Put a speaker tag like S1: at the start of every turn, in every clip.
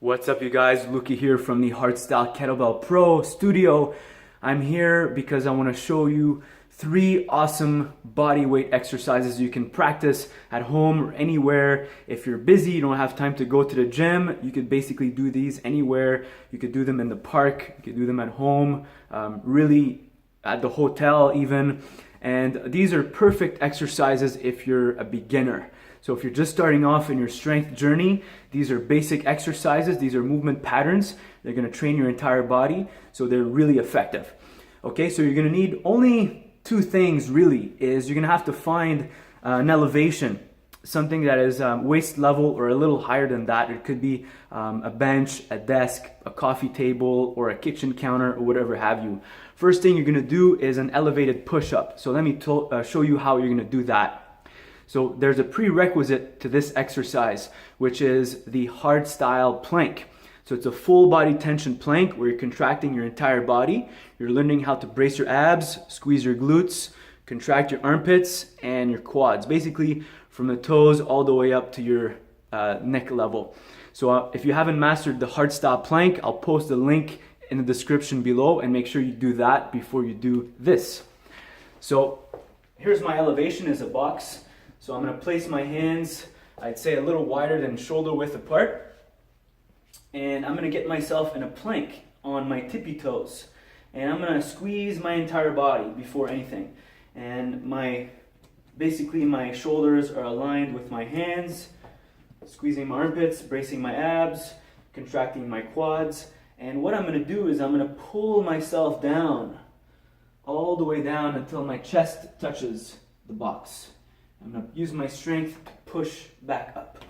S1: What's up, you guys? Luki here from the Hardstyle Kettlebell Pro studio. I'm here because I want to show you 3 awesome body weight exercises you can practice at home or anywhere. If you're busy, you don't have time to go to the gym, you could basically do these anywhere. You could do them in the park, you could do them at home, really at the hotel even. And these are perfect exercises if you're a beginner. So if you're just starting off in your strength journey, these are basic exercises, these are movement patterns. They're gonna train your entire body, so they're really effective. Okay, so you're gonna need only 2 things really. You're gonna have to find an elevation, something that is waist level or a little higher than that. It could be a bench, a desk, a coffee table, or a kitchen counter, or whatever have you. First thing you're gonna do is an elevated push-up. So let me show you how you're gonna do that. So there's a prerequisite to this exercise, which is the Hardstyle Plank. So it's a full body tension plank where you're contracting your entire body. You're learning how to brace your abs, squeeze your glutes, contract your armpits and your quads, basically from the toes all the way up to your neck level. So if you haven't mastered the Hardstyle Plank, I'll post a link in the description below, and make sure you do that before you do this. So here's my elevation as a box. So I'm going to place my hands, I'd say a little wider than shoulder width apart. And I'm going to get myself in a plank on my tippy toes. And I'm going to squeeze my entire body before anything. And basically my shoulders are aligned with my hands, squeezing my armpits, bracing my abs, contracting my quads. And what I'm going to do is I'm going to pull myself down, all the way down until my chest touches the box. I'm going to use my strength to push back up.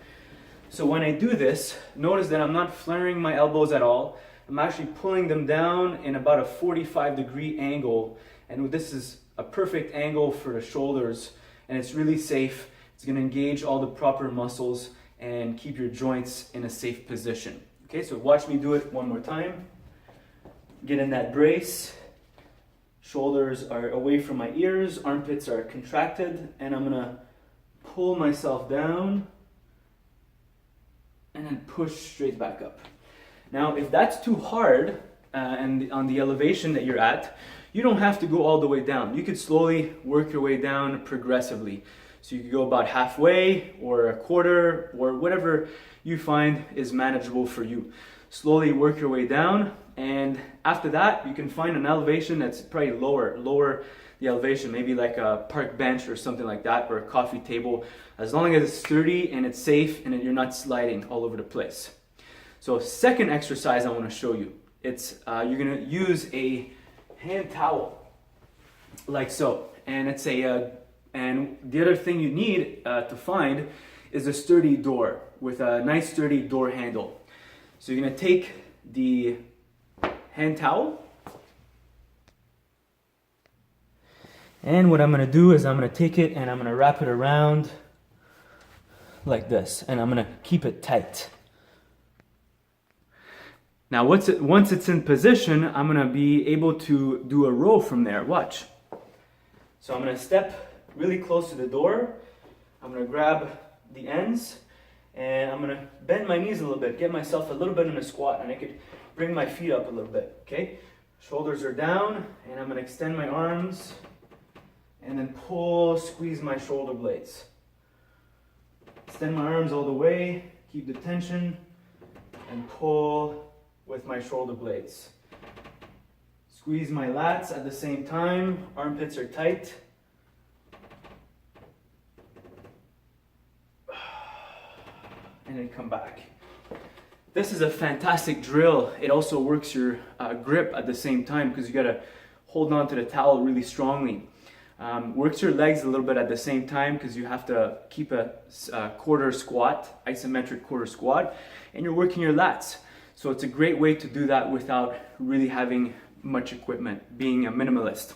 S1: So when I do this, notice that I'm not flaring my elbows at all. I'm actually pulling them down in about a 45-degree angle. And this is a perfect angle for the shoulders. And it's really safe. It's going to engage all the proper muscles and keep your joints in a safe position. Okay, so watch me do it one more time. Get in that brace. Shoulders are away from my ears, armpits are contracted, and I'm gonna pull myself down and then push straight back up. Now, if that's too hard and on the elevation that you're at, you don't have to go all the way down. You could slowly work your way down progressively. So you could go about halfway or a quarter or whatever you find is manageable for you. Slowly work your way down, and after that you can find an elevation that's probably lower the elevation, maybe like a park bench or something like that, or a coffee table, as long as it's sturdy and it's safe and you're not sliding all over the place. So second exercise I want to show you, it's you're going to use a hand towel like so, and it's and the other thing you need to find is a sturdy door with a nice sturdy door handle. So you're going to take the hand towel, and what I'm going to do is I'm going to take it and I'm going to wrap it around like this, and I'm going to keep it tight. Now once it's in position, I'm going to be able to do a row from there. Watch. So I'm going to step really close to the door. I'm going to grab the ends, and I'm going to bend my knees a little bit, get myself a little bit in a squat, and I could bring my feet up a little bit, okay? Shoulders are down, and I'm going to extend my arms, and then squeeze my shoulder blades. Extend my arms all the way, keep the tension, and pull with my shoulder blades. Squeeze my lats at the same time, armpits are tight. And then come back. This is a fantastic drill. It also works your grip at the same time, because you gotta hold on to the towel really strongly. Works your legs a little bit at the same time, because you have to keep a quarter squat, isometric quarter squat, and you're working your lats. So it's a great way to do that without really having much equipment, being a minimalist.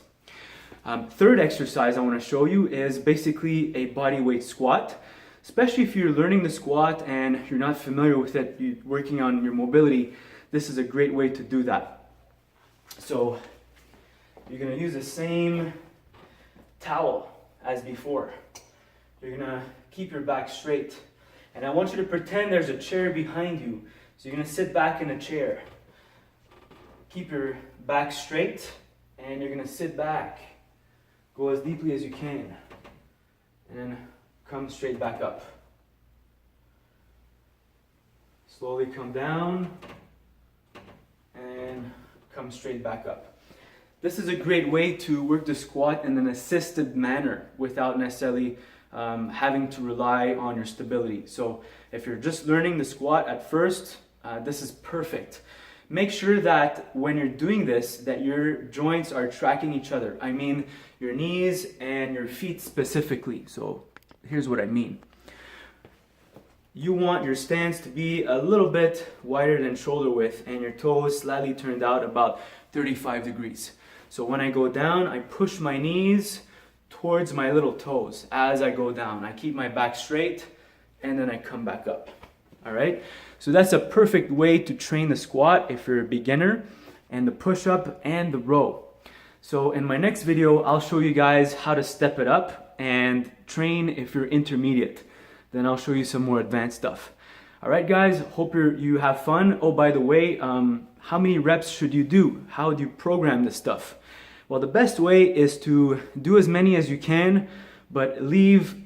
S1: Third exercise I want to show you is basically a body weight squat. Especially if you're learning the squat and you're not familiar with it, you're working on your mobility, this is a great way to do that. So you're going to use the same towel as before. You're going to keep your back straight. And I want you to pretend there's a chair behind you. So you're gonna sit back in a chair. Keep your back straight, and you're gonna sit back. Go as deeply as you can, and then come straight back up. Slowly come down, and come straight back up. This is a great way to work the squat in an assisted manner without necessarily having to rely on your stability. So if you're just learning the squat at first, this is perfect. Make sure that when you're doing this, that your joints are tracking each other. I mean your knees and your feet specifically. So here's what I mean. You want your stance to be a little bit wider than shoulder width and your toes slightly turned out about 35 degrees. So when I go down, I push my knees towards my little toes as I go down. I keep my back straight and then I come back up. All right? So that's a perfect way to train the squat if you're a beginner, and the push-up and the row. So in my next video, I'll show you guys how to step it up and train if you're intermediate. Then I'll show you some more advanced stuff. All right, guys, hope you have fun. Oh, by the way, how many reps should you do? How do you program this stuff? Well, the best way is to do as many as you can, but leave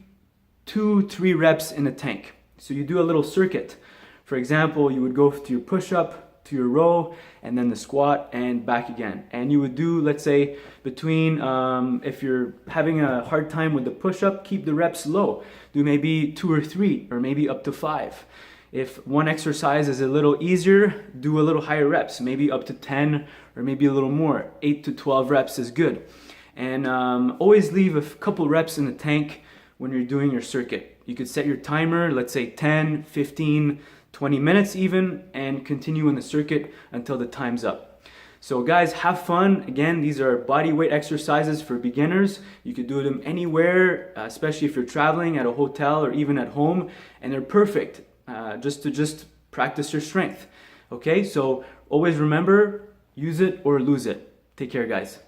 S1: 2-3 reps in the tank. So you do a little circuit. For example, you would go to your push-up, to your row, and then the squat, and back again. And you would do, let's say, between, if you're having a hard time with the push-up, keep the reps low. Do maybe 2 or 3, or maybe up to 5. If one exercise is a little easier, do a little higher reps, maybe up to 10, or maybe a little more. 8 to 12 reps is good. And always leave a couple reps in the tank when you're doing your circuit. You could set your timer, let's say 10, 15, 20 minutes even, and continue in the circuit until the time's up. So guys, have fun. Again, these are body weight exercises for beginners. You could do them anywhere, especially if you're traveling at a hotel or even at home, and they're perfect just to practice your strength. Okay, so always remember, use it or lose it. Take care, guys.